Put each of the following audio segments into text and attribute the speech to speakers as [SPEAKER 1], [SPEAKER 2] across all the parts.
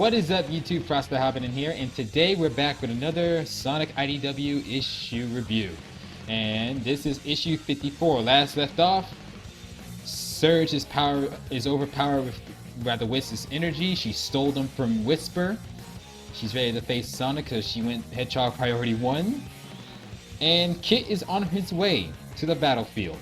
[SPEAKER 1] What is up, YouTube? Prosper Hobidon here, and today we're back with another Sonic IDW issue review. And this is issue 54. Last left off, Surge is overpowered by the Whisk's energy. She stole them from Whisper. She's ready to face Sonic because she went Hedgehog Priority 1. And Kit is on his way to the battlefield,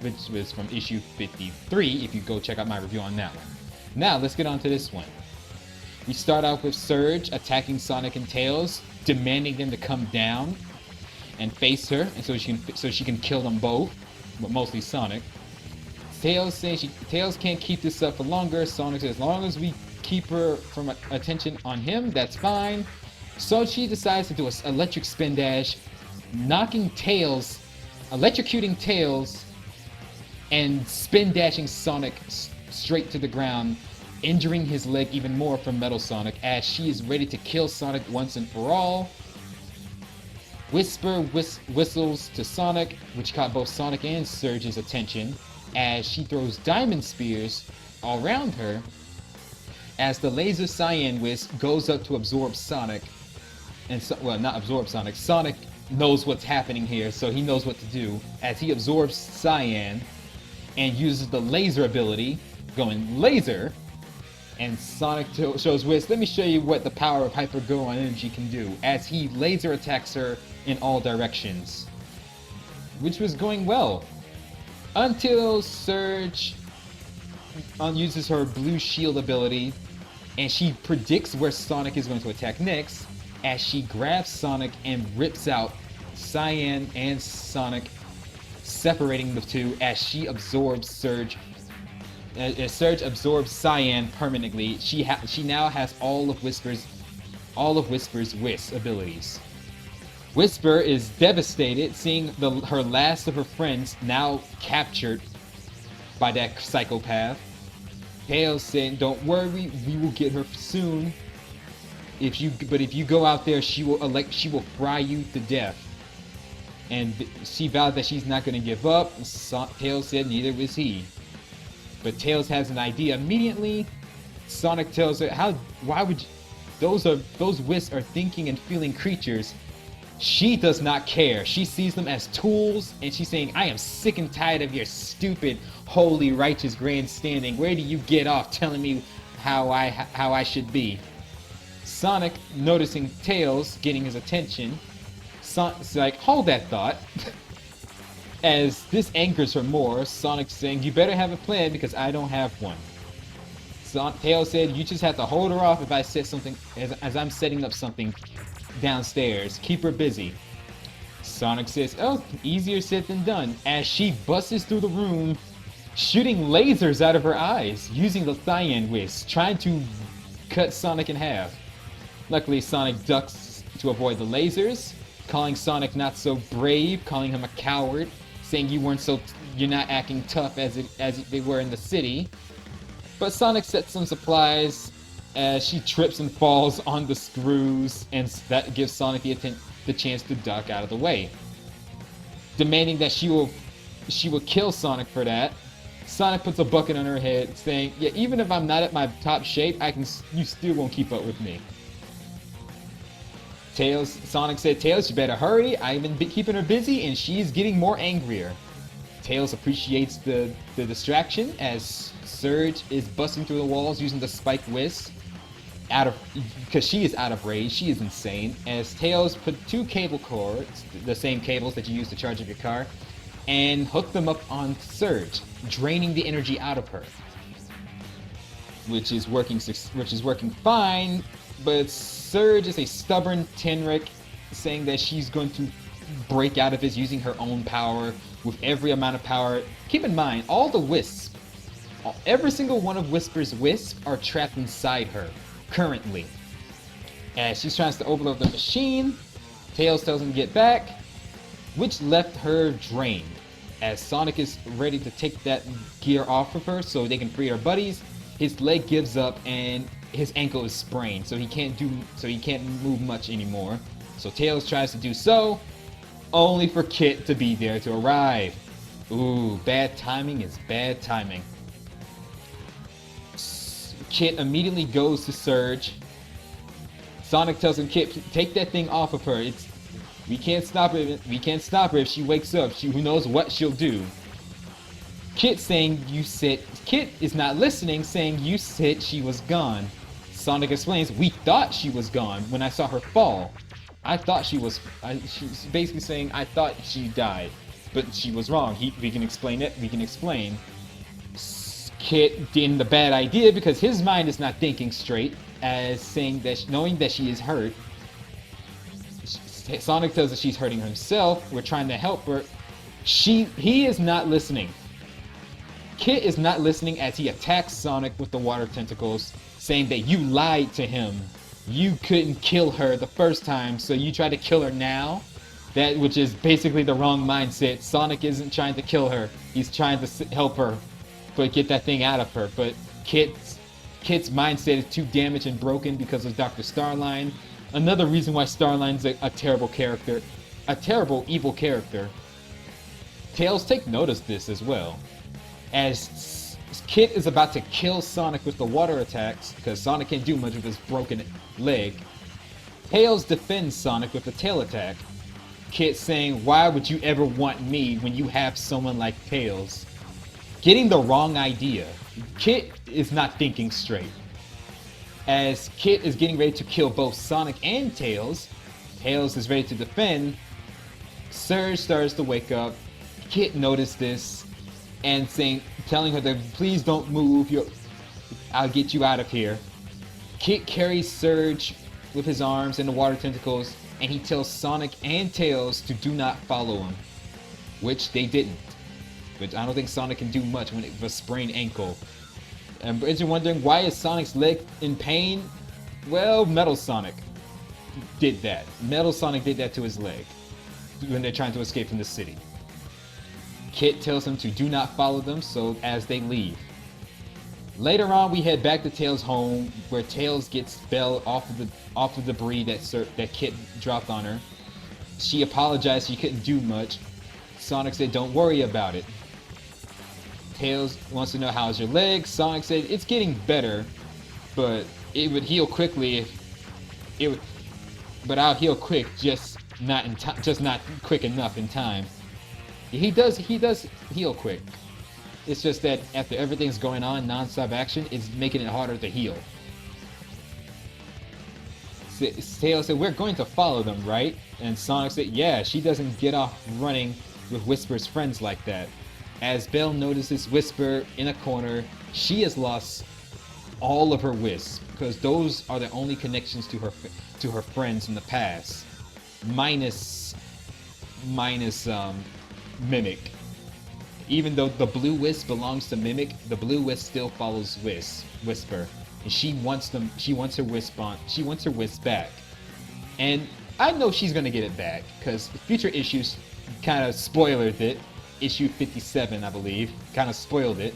[SPEAKER 1] which was from issue 53, if you go check out my review on that one. Now, let's get on to this one. We start off with Surge attacking Sonic and Tails, demanding them to come down and face her, and so she can kill them both, but mostly Sonic. Tails saying Tails can't keep this up for longer. Sonic says, as long as we keep her from attention on him, that's fine. So she decides to do an electric spin dash, knocking Tails, electrocuting Tails, and spin dashing Sonic straight to the ground, injuring his leg even more from Metal Sonic as she is ready to kill Sonic once and for all. Whisper whistles to Sonic, which caught both Sonic and Surge's attention as she throws diamond spears all around her as the laser cyan wisp goes up to absorb Sonic. And well, not absorb Sonic. Sonic knows what's happening here, so he knows what to do as he absorbs cyan and uses the laser ability, going laser. And Sonic shows Wisp, let me show you what the power of Hyper Go on Energy can do, as he laser attacks her in all directions. Which was going well. Until Surge uses her blue shield ability, and she predicts where Sonic is going to attack next, as she grabs Sonic and rips out Cyan and Sonic, separating the two as she absorbs Surge. As Surge absorbs Cyan permanently, she now has all of Whisper's Wisp abilities. Whisper is devastated, seeing her last of her friends now captured by that psychopath. Tails saying, "Don't worry, we will get her soon. If you go out there, she will fry you to death." And she vowed that she's not going to give up. Tails said neither was he. But Tails has an idea immediately. Sonic tells her, why would you, those Wisps are thinking and feeling creatures. She does not care. She sees them as tools, and she's saying, I am sick and tired of your stupid, holy, righteous grandstanding. Where do you get off telling me how I should be? Sonic, noticing Tails getting his attention, Sonic's like, hold that thought. As this angers her more, Sonic saying, you better have a plan because I don't have one. Tails said, you just have to hold her off if I set something, as I'm setting up something downstairs. Keep her busy. Sonic says, oh, easier said than done, as she busts through the room, shooting lasers out of her eyes, using the cyan wisp, trying to cut Sonic in half. Luckily, Sonic ducks to avoid the lasers, calling Sonic not so brave, calling him a coward, saying you're not acting tough as they were in the city. But Sonic sets some supplies as she trips and falls on the screws, and that gives Sonic the chance to duck out of the way. Demanding that she will kill Sonic for that, Sonic puts a bucket on her head, saying, yeah, even if I'm not at my top shape, you still won't keep up with me. Sonic said, Tails, you better hurry. I've been keeping her busy, and she's getting more angrier. Tails appreciates the distraction as Surge is busting through the walls using the spike wisp, because she is out of rage. She is insane. As Tails put two cable cords, the same cables that you use to charge up your car, and hook them up on Surge, draining the energy out of her, which is working fine. But Surge is a stubborn Tenric, saying that she's going to break out of it using her own power with every amount of power. Keep in mind, all the wisps, every single one of Whisper's wisps are trapped inside her currently. As she tries to overload the machine, Tails tells him to get back, which left her drained. As Sonic is ready to take that gear off of her so they can free her buddies, his leg gives up and his ankle is sprained, so he can't move much anymore. So Tails tries to do so, only for Kit to be there to arrive. Ooh, bad timing is bad timing. Kit immediately goes to Surge, Sonic tells him, Kit, take that thing off of her. We can't stop her. We can't stop her if she wakes up. Who knows what she'll do. Kit is not listening, saying you said she was gone. Sonic explains, we thought she was gone when I saw her fall. I thought she's basically saying, I thought she died, but she was wrong. We can explain it. We can explain. Kit getting the bad idea because his mind is not thinking straight, as saying that knowing that she is hurt. Sonic tells her she's hurting himself. We're trying to help her. He is not listening. Kit is not listening as he attacks Sonic with the water tentacles, saying that you lied to him. You couldn't kill her the first time, so you try to kill her now? Which is basically the wrong mindset. Sonic isn't trying to kill her. He's trying to help her, but get that thing out of her. But Kit's mindset is too damaged and broken because of Dr. Starline. Another reason why Starline's a terrible character. A terrible, evil character. Tails, take notice of this as well. As Kit is about to kill Sonic with the water attacks, because Sonic can't do much with his broken leg, Tails defends Sonic with a tail attack. Kit saying, why would you ever want me when you have someone like Tails? Getting the wrong idea. Kit is not thinking straight. As Kit is getting ready to kill both Sonic and Tails, Tails is ready to defend. Surge starts to wake up. Kit noticed this and telling her that please don't move. I'll get you out of here. Kit carries Surge with his arms and the water tentacles, and he tells Sonic and Tails to do not follow him, which they didn't. But I don't think Sonic can do much when it was a sprained ankle. And if you're wondering why is Sonic's leg in pain, well, Metal Sonic did that. Metal Sonic did that to his leg when they're trying to escape from the city. Kit tells him to do not follow them, so as they leave. Later on, we head back to Tails' home, where Tails gets Belle off of the debris that Kit dropped on her. She apologized she couldn't do much. Sonic said, don't worry about it. Tails wants to know how's your leg. Sonic said it's getting better, but it would heal quickly but I'll heal quick, just not quick enough in time. He does heal quick. It's just that after everything's going on, non-stop action is making it harder to heal. Tails said, we're going to follow them, right? And Sonic said, yeah, she doesn't get off running with Whisper's friends like that. As Belle notices Whisper in a corner, she has lost all of her Wisp, because those are the only connections to her friends in the past. Minus Mimic. Even though the blue Wisp belongs to Mimic, the blue Wisp still follows Whisper. And she wants her Wisp back. And I know she's gonna get it back, because future issues kind of spoiled it. Issue 57, I believe, kind of spoiled it.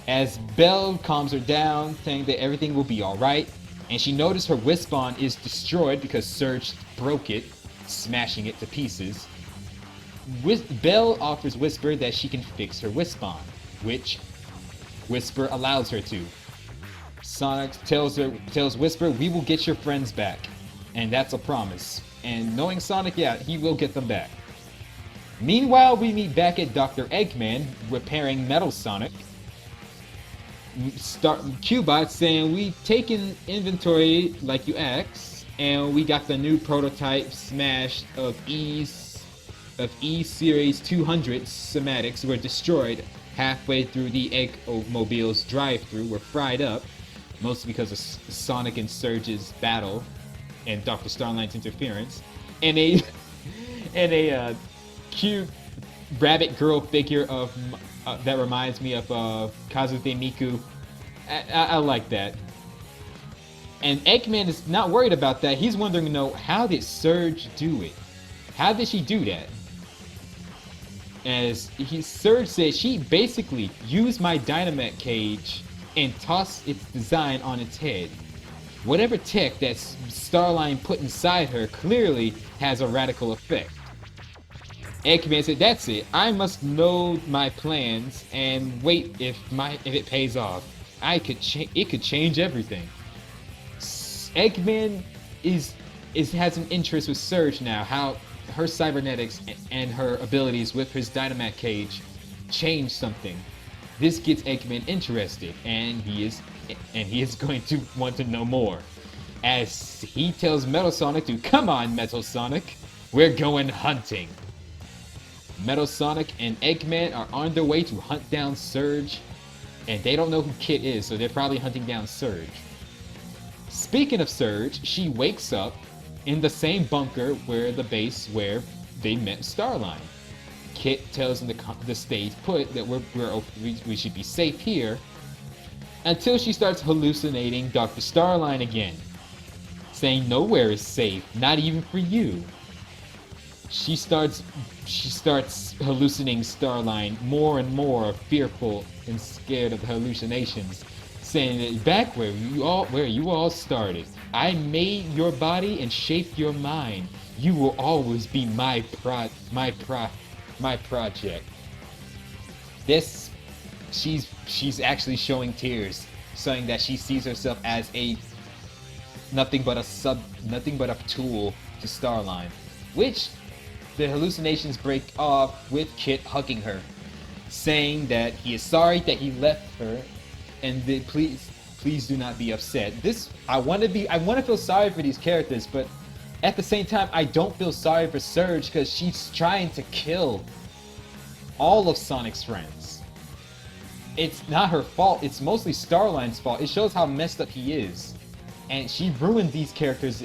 [SPEAKER 1] As Belle calms her down, saying that everything will be alright, and she noticed her Wisp-On is destroyed because Surge broke it, smashing it to pieces. Belle offers Whisper that she can fix her Wisp-On, which Whisper allows her to. Sonic tells Whisper, we will get your friends back, and that's a promise. And knowing Sonic, yeah, he will get them back. Meanwhile, we meet back at Dr. Eggman, repairing Metal Sonic. Cubot saying, we've taken inventory like you asked, and we got the new prototype smashed of E-Series 200 schematics were destroyed halfway through the Eggmobile's drive-thru, were fried up, mostly because of Sonic and Surge's battle and Dr. Starline's interference, and a cute rabbit girl figure of that reminds me of Kazude Miku. I like that. And Eggman is not worried about that. He's wondering, how did Surge do it? How did she do that? As Surge says, she basically used my dynamite cage and tossed its design on its head. Whatever tech that Starline put inside her clearly has a radical effect. Eggman said, that's it. I must know my plans and wait if it pays off. It could change everything. Eggman has an interest with Surge now, how her cybernetics and her abilities with his Dynamax cage change something. This gets Eggman interested, and he is going to want to know more, as he tells Metal Sonic to come on, Metal Sonic, we're going hunting. Metal Sonic and Eggman are on their way to hunt down Surge, and they don't know who Kit is, so they're probably hunting down Surge. Speaking of Surge, she wakes up in the same bunker where they met Starline. Kit tells them to stay put, that we should be safe here, until she starts hallucinating Dr. Starline again, saying nowhere is safe, not even for you. She starts hallucinating Starline more and more, fearful and scared of the hallucinations, saying that back where you all started, I made your body and shaped your mind. You will always be my project. This, she's actually showing tears, saying that she sees herself as nothing but a tool to Starline, which the hallucinations break off with Kit hugging her, saying that he is sorry that he left her, and that please do not be upset. I want to feel sorry for these characters, but at the same time, I don't feel sorry for Surge, because she's trying to kill all of Sonic's friends. It's not her fault, it's mostly Starline's fault. It shows how messed up he is. And she ruined these characters'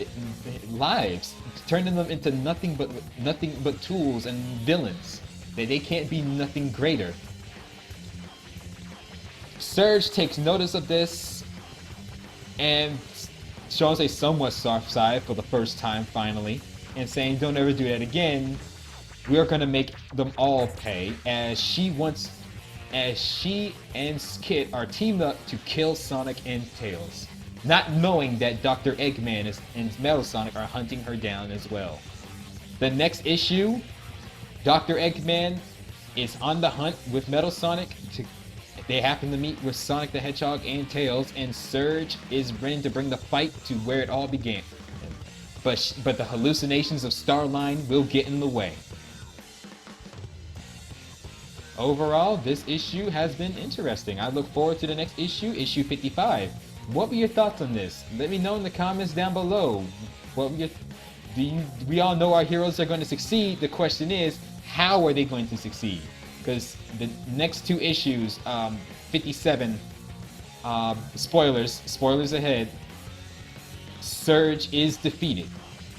[SPEAKER 1] lives, turning them into nothing but tools and villains. They can't be nothing greater. Surge takes notice of this and shows a somewhat soft side for the first time finally, and saying don't ever do that again. We are gonna make them all pay, as she and Kit are teamed up to kill Sonic and Tails, not knowing that Dr. Eggman and Metal Sonic are hunting her down as well. The next issue, Dr. Eggman is on the hunt with Metal Sonic. They happen to meet with Sonic the Hedgehog and Tails, and Surge is ready to bring the fight to where it all began. But the hallucinations of Starline will get in the way. Overall, this issue has been interesting. I look forward to the next issue, issue 55. What were your thoughts on this? Let me know in the comments down below. We all know our heroes are going to succeed. The question is, how are they going to succeed? Because the next two issues, 57, spoilers ahead, Surge is defeated.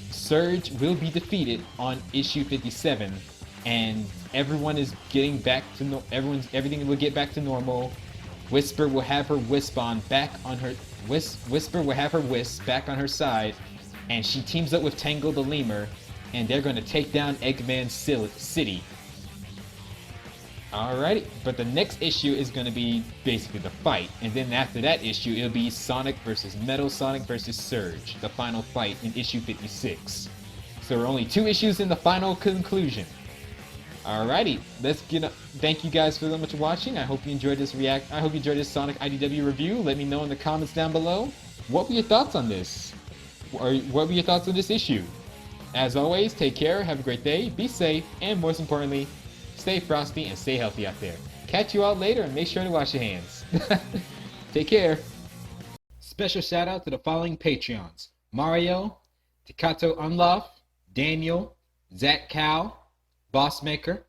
[SPEAKER 1] Surge will be defeated on issue 57, and everyone is getting back to everything will get back to normal. Whisper will have her wisp back on her side, and she teams up with Tangle the Lemur, and they're going to take down Eggman City. Alrighty, but the next issue is going to be basically the fight, and then after that issue, it'll be Sonic versus Metal Sonic versus Surge, the final fight in issue 56. So there are only 2 issues in the final conclusion. Alrighty, thank you guys so much for watching. I hope you enjoyed this Sonic IDW review. Let me know in the comments down below. What were your thoughts on this? Or what were your thoughts on this issue? As always, take care, have a great day, be safe, and most importantly, stay frosty and stay healthy out there. Catch you all later, and make sure to wash your hands. Take care. Special shout out to the following Patreons: Mario, Takato Unlof, Daniel, Zach Cow, Bossmaker,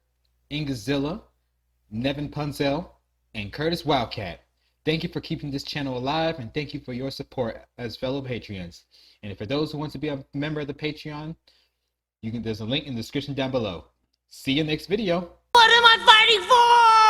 [SPEAKER 1] Ingazilla, Nevin Punzel, and Curtis Wildcat. Thank you for keeping this channel alive, and thank you for your support as fellow Patreons. And for those who want to be a member of the Patreon, there's a link in the description down below. See you next video.
[SPEAKER 2] What am I fighting for?